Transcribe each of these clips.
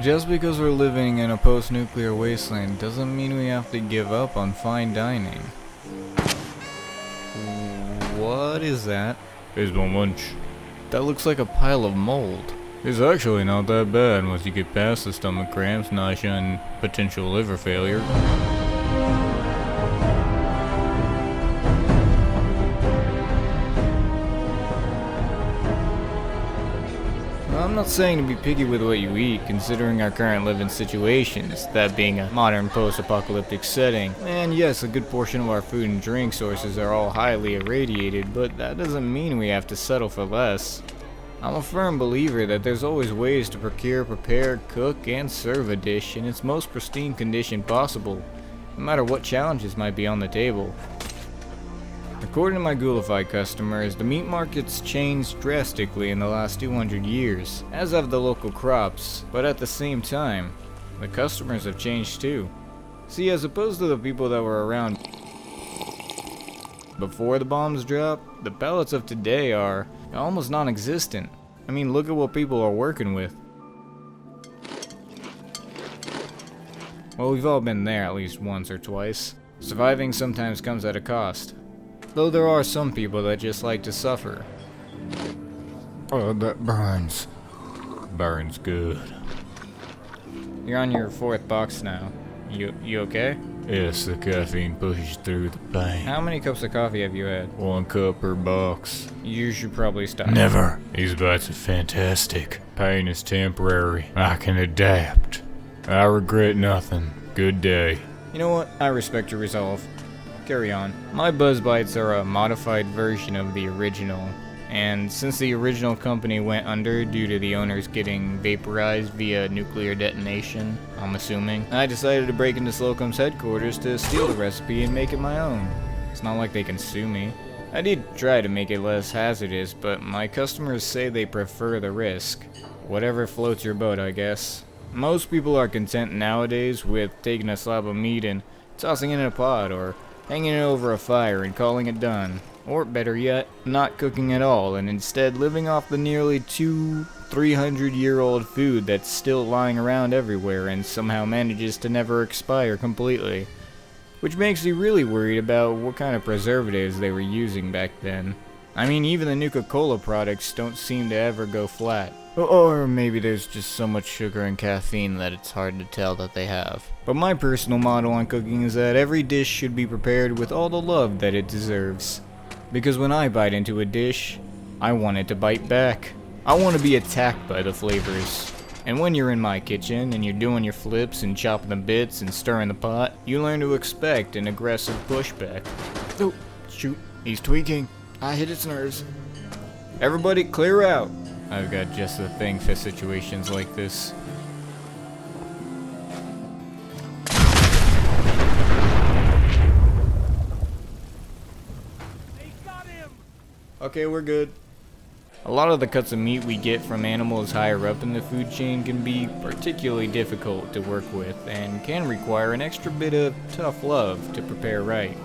Just because we're living in a post-nuclear wasteland doesn't mean we have to give up on fine dining. What is that? Here's my lunch. That looks like a pile of mold. It's actually not that bad once you get past the stomach cramps, nausea, and potential liver failure. I'm not saying to be picky with what you eat, considering our current living situations, that being a modern post-apocalyptic setting. And yes, a good portion of our food and drink sources are all highly irradiated, but that doesn't mean we have to settle for less. I'm a firm believer that there's always ways to procure, prepare, cook, and serve a dish in its most pristine condition possible, no matter what challenges might be on the table. According to my Gullified customers, the meat market's changed drastically in the last 200 years, as have the local crops, but at the same time, the customers have changed too. See, as opposed to the people that were around before the bombs dropped, the palates of today are almost non-existent. I mean, look at what people are working with. Well, we've all been there at least once or twice. Surviving sometimes comes at a cost. Though there are some people that just like to suffer. Oh, that burns. Burns good. You're on your 4th box now. You okay? Yes, the caffeine pushes through the pain. How many cups of coffee have you had? 1 cup per box. You should probably stop. Never. These bites are fantastic. Pain is temporary. I can adapt. I regret nothing. Good day. You know what? I respect your resolve. Carry on. My Buzz Bites are a modified version of the original, and since the original company went under due to the owners getting vaporized via nuclear detonation, I'm assuming, I decided to break into Slocum's headquarters to steal the recipe and make it my own. It's not like they can sue me. I did try to make it less hazardous, but my customers say they prefer the risk. Whatever floats your boat, I guess. Most people are content nowadays with taking a slab of meat and tossing it in a pot, or hanging it over a fire and calling it done. Or better yet, not cooking at all and instead living off the nearly 300-year-old food that's still lying around everywhere and somehow manages to never expire completely. Which makes me really worried about what kind of preservatives they were using back then. I mean, even the Nuka-Cola products don't seem to ever go flat. Or maybe there's just so much sugar and caffeine that it's hard to tell that they have. But my personal motto on cooking is that every dish should be prepared with all the love that it deserves. Because when I bite into a dish, I want it to bite back. I want to be attacked by the flavors. And when you're in my kitchen and you're doing your flips and chopping the bits and stirring the pot, you learn to expect an aggressive pushback. Oh, shoot, he's tweaking. I hit its nerves. Everybody clear out. I've got just the thing for situations like this. Okay, we're good. A lot of the cuts of meat we get from animals higher up in the food chain can be particularly difficult to work with and can require an extra bit of tough love to prepare right.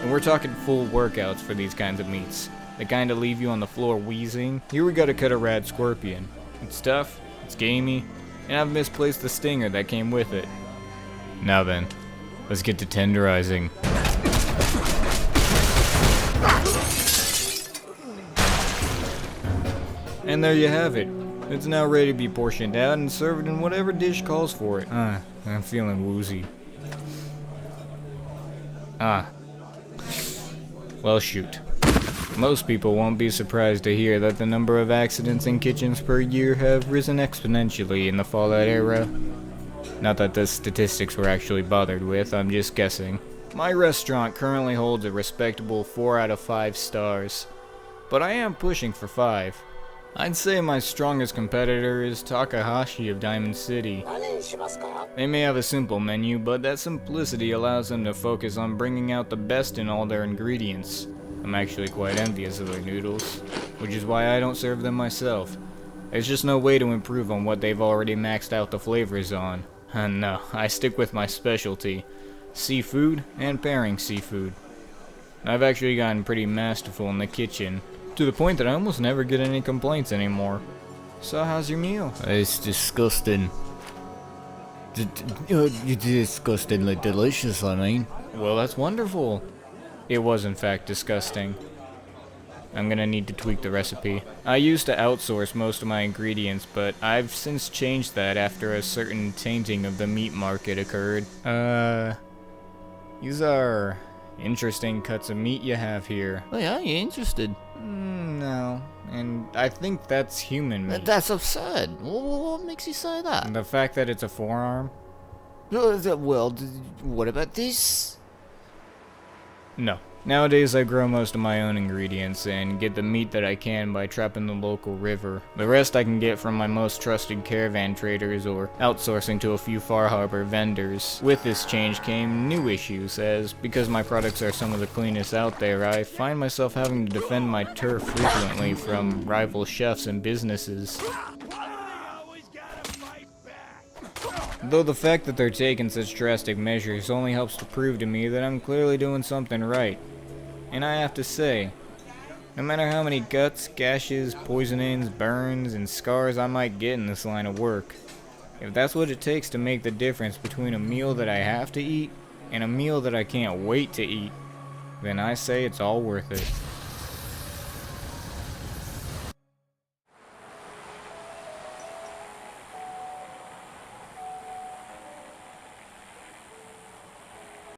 And we're talking full workouts for these kinds of meats. The kind that leave you on the floor wheezing. Here we gotta cut a rad scorpion. It's tough, it's gamey, and I've misplaced the stinger that came with it. Now then, let's get to tenderizing. And there you have it. It's now ready to be portioned out and served in whatever dish calls for it. I'm feeling woozy. Well, shoot. Most people won't be surprised to hear that the number of accidents in kitchens per year have risen exponentially in the Fallout era. Not that the statistics were actually bothered with, I'm just guessing. My restaurant currently holds a respectable 4 out of 5 stars, but I am pushing for 5. I'd say my strongest competitor is Takahashi of Diamond City. They may have a simple menu, but that simplicity allows them to focus on bringing out the best in all their ingredients. I'm actually quite envious of their noodles, which is why I don't serve them myself. There's just no way to improve on what they've already maxed out the flavors on. And no, I stick with my specialty, seafood and pairing seafood. I've actually gotten pretty masterful in the kitchen, to the point that I almost never get any complaints anymore. So how's your meal? It's disgusting. Disgustingly delicious, I mean. Well, that's wonderful. It was in fact disgusting. I'm gonna need to tweak the recipe. I used to outsource most of my ingredients, but I've since changed that after a certain tainting of the meat market occurred. These are interesting cuts of meat you have here. Oh yeah, you interested? No, and I think that's human meat. That's absurd. What makes you say that? The fact that it's a forearm? Well, what about this? No. Nowadays I grow most of my own ingredients and get the meat that I can by trapping the local river. The rest I can get from my most trusted caravan traders or outsourcing to a few Far Harbor vendors. With this change came new issues, as because my products are some of the cleanest out there, I find myself having to defend my turf frequently from rival chefs and businesses. Though the fact that they're taking such drastic measures only helps to prove to me that I'm clearly doing something right. And I have to say, no matter how many guts, gashes, poisonings, burns, and scars I might get in this line of work, if that's what it takes to make the difference between a meal that I have to eat and a meal that I can't wait to eat, then I say it's all worth it.